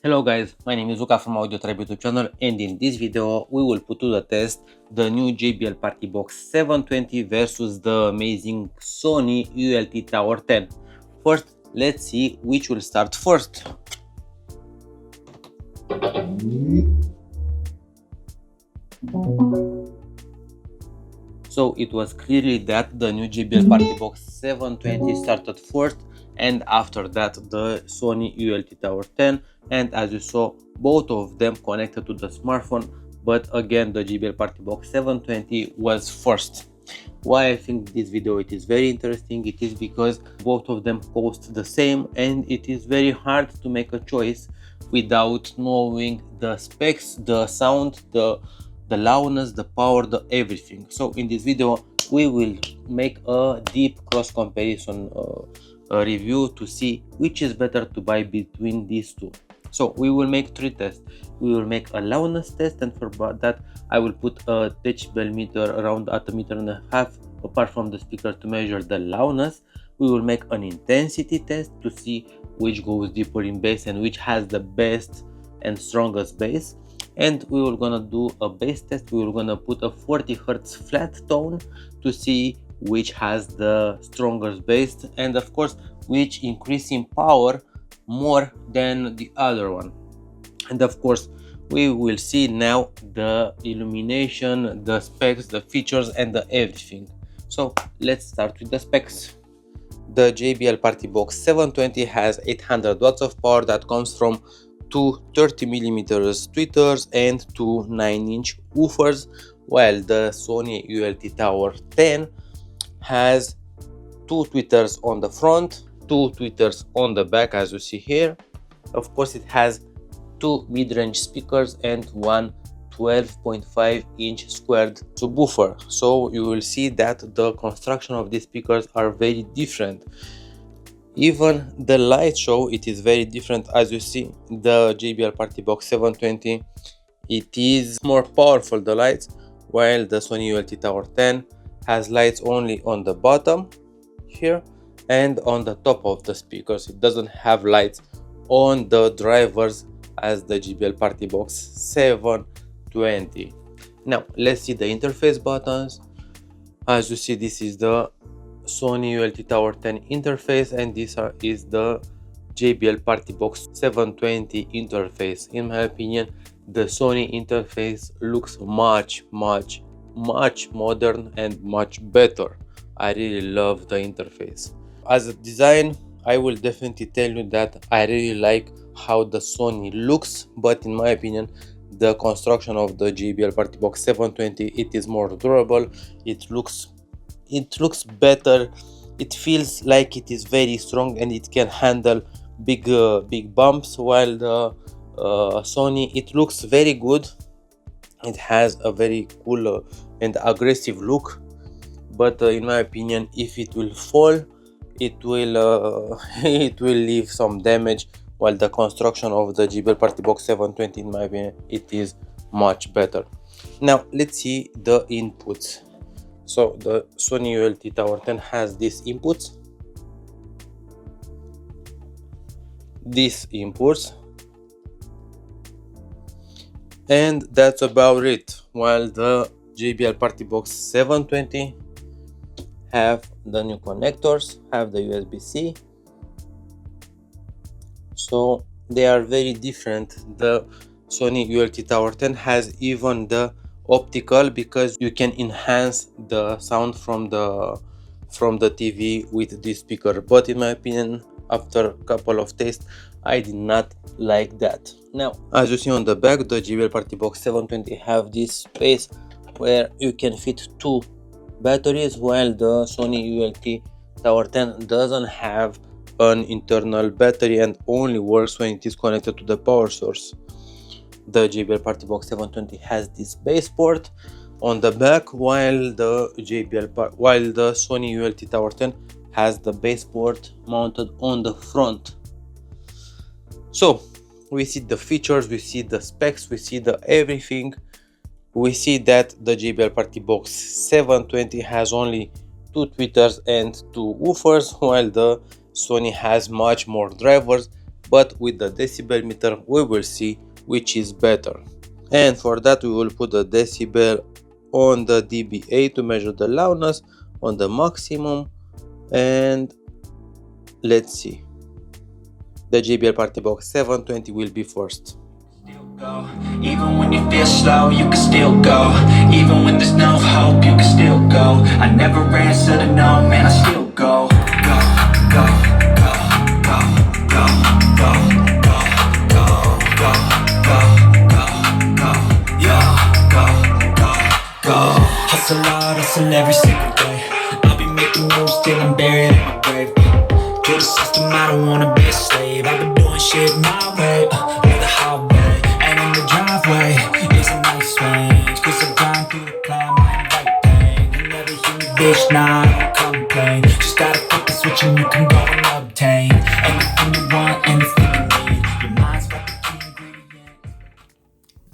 Hello guys, my name is Luca from AudioTribe YouTube channel, and in this video we will put to the test the new JBL Partybox 720 versus the amazing Sony ULT Tower 10. First, let's see which will start first. So it was clearly that the new JBL Partybox 720 started first, and after that the Sony ULT Tower 10, and as you saw, both of them connected to the smartphone, but again the JBL Partybox 720 was first. Why I think this video it is very interesting, it is because both of them cost the same, and it is very hard to make a choice without knowing the specs, the sound, the loudness, the power, the everything. So in this video we will make a deep cross comparison review to see which is better to buy between these two. So we will make three tests. We will make a loudness test, and for that I will put a decibel meter around at 1.5 meters apart from the speaker to measure the loudness. We will make an intensity test to see which goes deeper in bass and which has the best and strongest bass. And we were gonna do a bass test. We were gonna put a 40 Hz flat tone to see which has the strongest bass, and of course which increase in power more than the other one. And of course we will see now the illumination, the specs, the features, and the everything. So let's start with the specs. The JBL Partybox 720 has 800 watts of power that comes from two 30mm tweeters and two 9-inch woofers, while the Sony ULT Tower 10 has two tweeters on the front, two tweeters on the back, as you see here. Of course it has two mid-range speakers and one 12.5-inch squared subwoofer. So you will see that the construction of these speakers are very different. Even the light show it is very different. As you see, the JBL Partybox 720 it is more powerful, the lights, while the Sony ULT Tower 10 has lights only on the bottom here and on the top of the speakers. It doesn't have lights on the drivers as the JBL Partybox 720. Now let's see the interface buttons. As you see, this is the Sony ULT Tower 10 interface, and this is the JBL Partybox 720 interface. In my opinion, the Sony interface looks much modern and much better. I really love the interface. As a design, I will definitely tell you that I really like how the Sony looks, but in my opinion the construction of the JBL Partybox 720 it is more durable. It looks better. It feels like it is very strong and it can handle big bumps, while the Sony it looks very good. It has a very cool and aggressive look, but in my opinion if it will fall it will it will leave some damage, while the construction of the JBL Partybox 720 in my opinion it is much better. Now let's see the inputs. So the Sony ULT Tower 10 has these inputs, and that's about it, while the JBL Partybox 720 have the new connectors, have the USB-C, so they are very different. The Sony ULT Tower 10 has even the optical, because you can enhance the sound from the TV with this speaker, but in my opinion after a couple of tests I did not like that. Now as you see on the back, the JBL Partybox 720 have this space where you can fit two batteries, while the Sony ULT Tower 10 doesn't have an internal battery and only works when it is connected to the power source. The JBL Partybox 720 has this bass port on the back, while the Sony ULT Tower 10 has the bass port mounted on the front. So we see the features, we see the specs, we see the everything. We see that the JBL Partybox 720 has only two tweeters and two woofers, while the Sony has much more drivers but with the decibel meter we will see which is better. And for that we will put the decibel on the dBA to measure the loudness on the maximum, and let's see. The JBL Partybox 720 will be first. Even when you feel slow, you can still go. Even when there's no hope, you can still go. I never answer to no, man, I still go. Go, go, go, go, go, go, go, go, go, go, go, go, yeah, go, go, go. Hustle hard, hustle every single day. I'll be making moves till I'm buried in my grave. To the system, I don't wanna be a slave. I've been doing shit my way, the highway. And in the driveway is a nice range, cause I grind through the climb, I ain't right thing. You never hear me, bitch, nah, I don't complain. Just gotta flip the switch and you can go and obtain anything you want, anything you need. Your mind's got the key ingredient.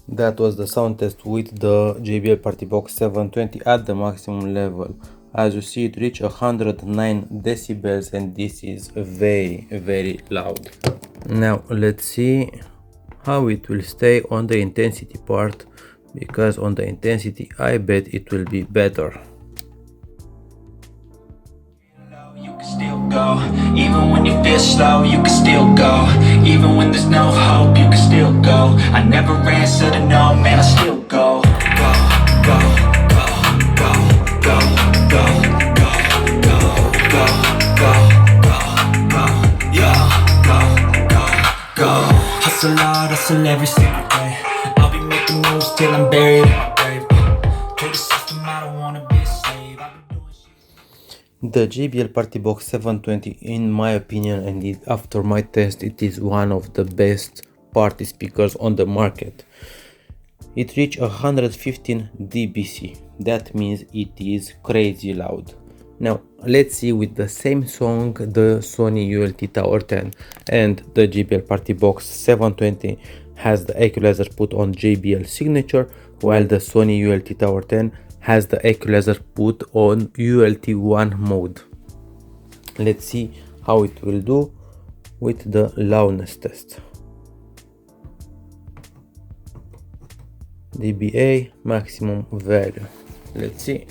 That was the sound test with the JBL Partybox 720 at the maximum level. As you see, it reached 109 decibels and this is very loud. Now let's see how it will stay on the intensity part, because on the intensity I bet it will be better. You can still go, even when you feel slow, you can still go. Even when there's no hope, you can still go. I never answer to no, man, I still go. Go, go, go, go, go, go, go, go, go, go, go, go, yeah, go, go, go. Hustle hard, hustle every single day. I'll be making moves till I'm buried in my grave. To the system, I don't wanna be a slave. I've been doing shit. The JBL Partybox 720, in my opinion, and after my test, it is one of the best party speakers on the market. It reached 115 dBc. That means it is crazy loud. Now let's see with the same song the Sony ULT Tower 10 and the JBL Partybox 720 has the equalizer put on JBL signature, while the Sony ULT Tower 10 has the equalizer put on ULT 1 mode. Let's see how it will do with the loudness test. dBA maximum value. Let's see.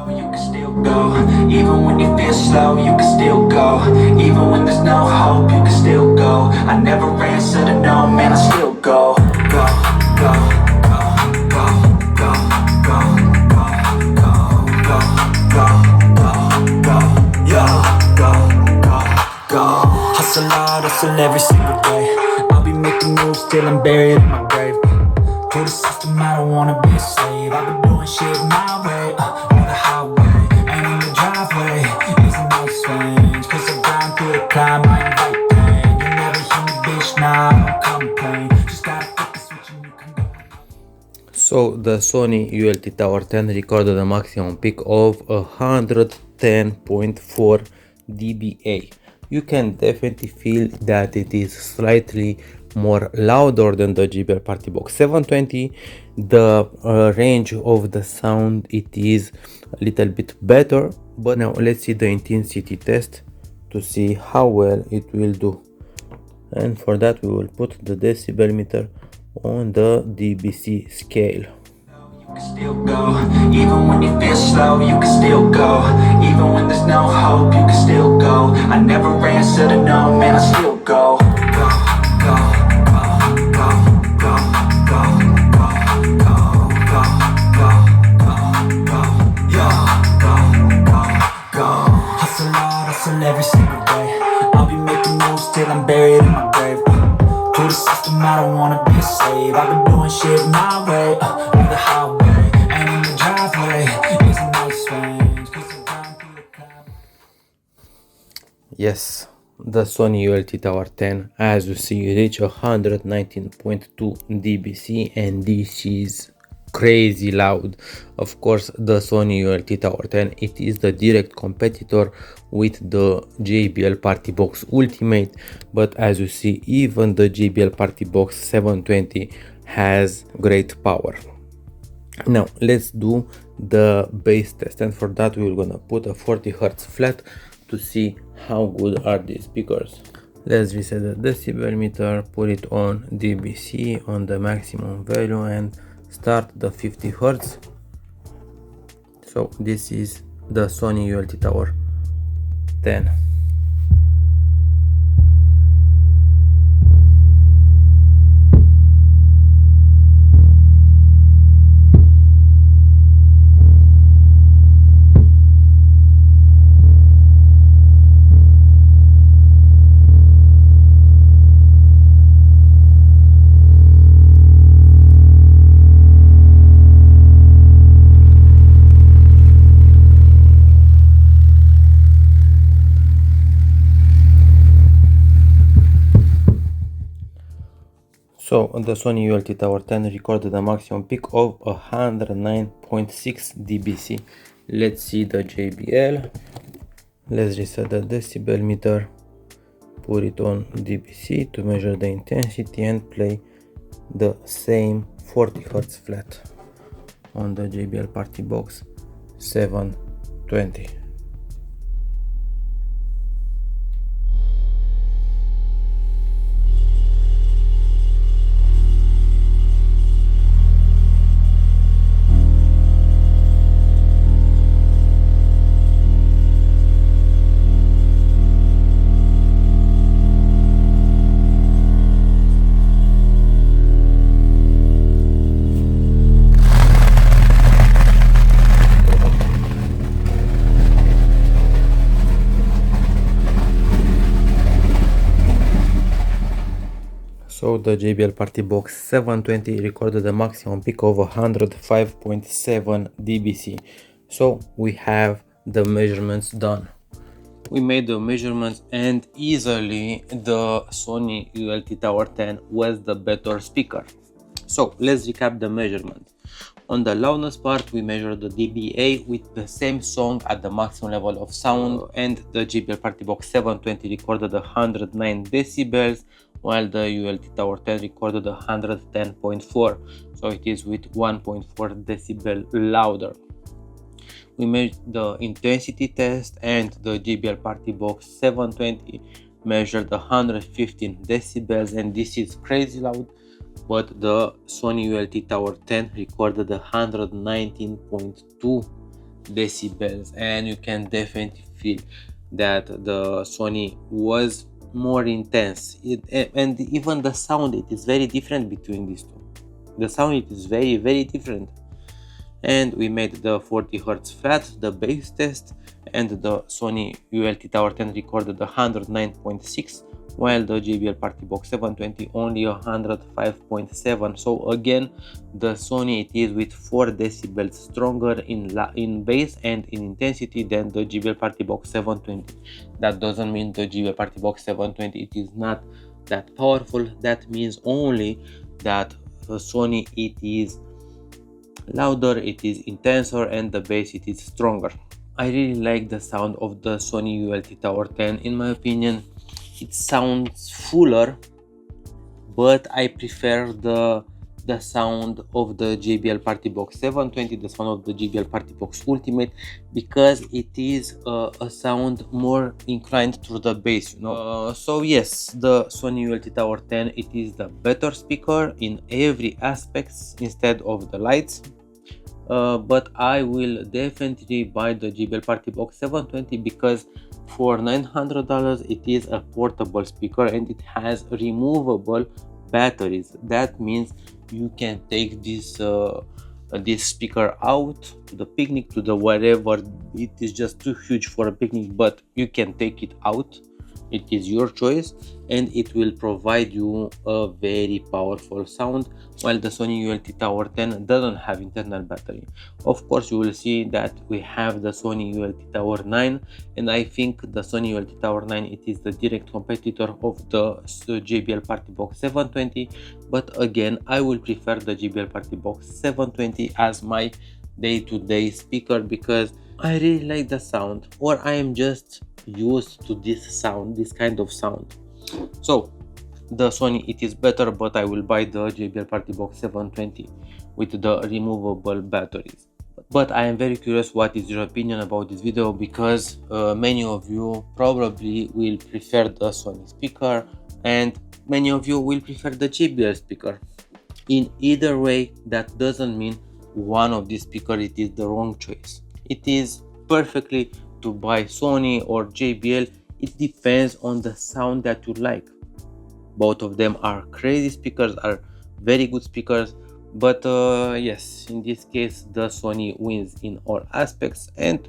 You can still go, even when you feel slow, you can still go. Even when there's no hope, you can still go. I never answer to no, man, I still go. Go, go, go, go, go, go, go, go, go, go, go, go, yeah, go, go, go. Hustle hard, hustle every single day. I'll be making moves till I'm buried in my grave. To the system, I don't wanna be a slave. I've been doing shit my way, the highway. And in the driveway is a nice range, cause I grind through the climb, I ain't right thing. You never hear me, bitch, nah, I don't complain. Just gotta flip the switch and you can go. So the Sony ULT Tower 10 recorded a maximum peak of 110.4 dBA. You can definitely feel that it is slightly more louder than the JBL Partybox 720. The range of the sound, it is a little bit better, but now let's see the intensity test to see how well it will do. And for that we will put the decibel meter on the dBc scale. You can still go, even when you feel slow, you can still go. Even when there's no hope, you can still go. I never answer to no, man, I still go. Go, go, go, go, go, go, go, go, go, go, go, go, yeah, go, go, go. Hustle hard, hustle every single day. I'll be making moves till I'm buried in my grave. To the system, I don't wanna be a slave. I've been doing shit my way, the highway. And in the driveway is a nice range, cause I grind through the cloud. Yes, the Sony ULT Tower 10, as you see, reach 119.2 dBc, and this is crazy loud. Of course, the Sony ULT Tower 10, it is the direct competitor with the JBL Partybox Ultimate, but as you see, even the JBL Partybox 720 has great power. Now let's do the bass test, and for that we're gonna put a 40 Hz flat to see how good are these speakers. Let's reset the decibel meter, put it on dBc on the maximum value and start the 50 Hz. So this is the Sony ULT Tower 10. So the Sony ULT Tower 10 recorded a maximum peak of 109.6 dBc. Let's see the JBL. Let's reset the decibel meter, put it on dBc to measure the intensity and play the same 40 Hz flat on the JBL Partybox 720. So the JBL Partybox 720 recorded a maximum peak of 105.7 dBc. So we have the measurements done. We made the measurements and easily the Sony ULT Tower 10 was the better speaker. So let's recap the measurements. On the loudness part, we measured the dBA with the same song at the maximum level of sound, and the JBL Partybox 720 recorded 109 decibels, while the ULT Tower 10 recorded 110.4, so it is with 1.4 decibel louder. We made the intensity test, and the JBL Partybox 720 measured 115 decibels, and this is crazy loud. But the Sony ULT Tower 10 recorded 119.2 decibels, and you can definitely feel that the Sony was more intense. And even the sound, it is very different between these two. The sound, it is very different. And we made the 40 Hz flat, the bass test, and the Sony ULT Tower 10 recorded 109.6, while the JBL Partybox 720 only 105.7. So again, the Sony, it is with 4 decibels stronger in bass and in intensity than the JBL Partybox 720. That doesn't mean the JBL Partybox 720 it is not that powerful. That means only that the Sony, it is louder, it is intenser, and the bass, it is stronger. I really like the sound of the Sony ULT Tower 10. In my opinion, it sounds fuller, but I prefer the sound of the JBL Partybox 720, the sound of the JBL Partybox Ultimate, because it is a sound more inclined to the bass, you know. So yes, the Sony ULT Tower 10, it is the better speaker in every aspects instead of the lights. But I will definitely buy the JBL Partybox 720 because for $900 it is a portable speaker and it has removable batteries. That means you can take this speaker out to the picnic, to the wherever. It is just too huge for a picnic, but you can take it out. It is your choice, and it will provide you a very powerful sound, while the Sony ULT Tower 10 doesn't have internal battery. Of course, you will see that we have the Sony ULT Tower 9, and I think the Sony ULT Tower 9, it is the direct competitor of the JBL Partybox 720, but again, I will prefer the JBL Partybox 720 as my day-to-day speaker because I really like the sound, or I am just used to this sound, this kind of sound. So the Sony, it is better, but I will buy the JBL Partybox 720 with the removable batteries. But But I am very curious what is your opinion about this video, because many of you probably will prefer the Sony speaker and many of you will prefer the JBL speaker. In either way, that doesn't mean one of these speakers it is the wrong choice. It is perfectly to buy Sony or JBL. It depends on the sound that you like. Both of them are crazy speakers, are very good speakers, but yes, in this case the Sony wins in all aspects, and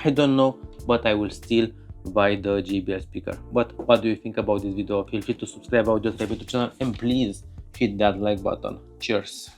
I don't know, but I will still buy the JBL speaker. But what do you think about this video? Feel free to subscribe to AudioTribe YouTube channel and please hit that like button. Cheers.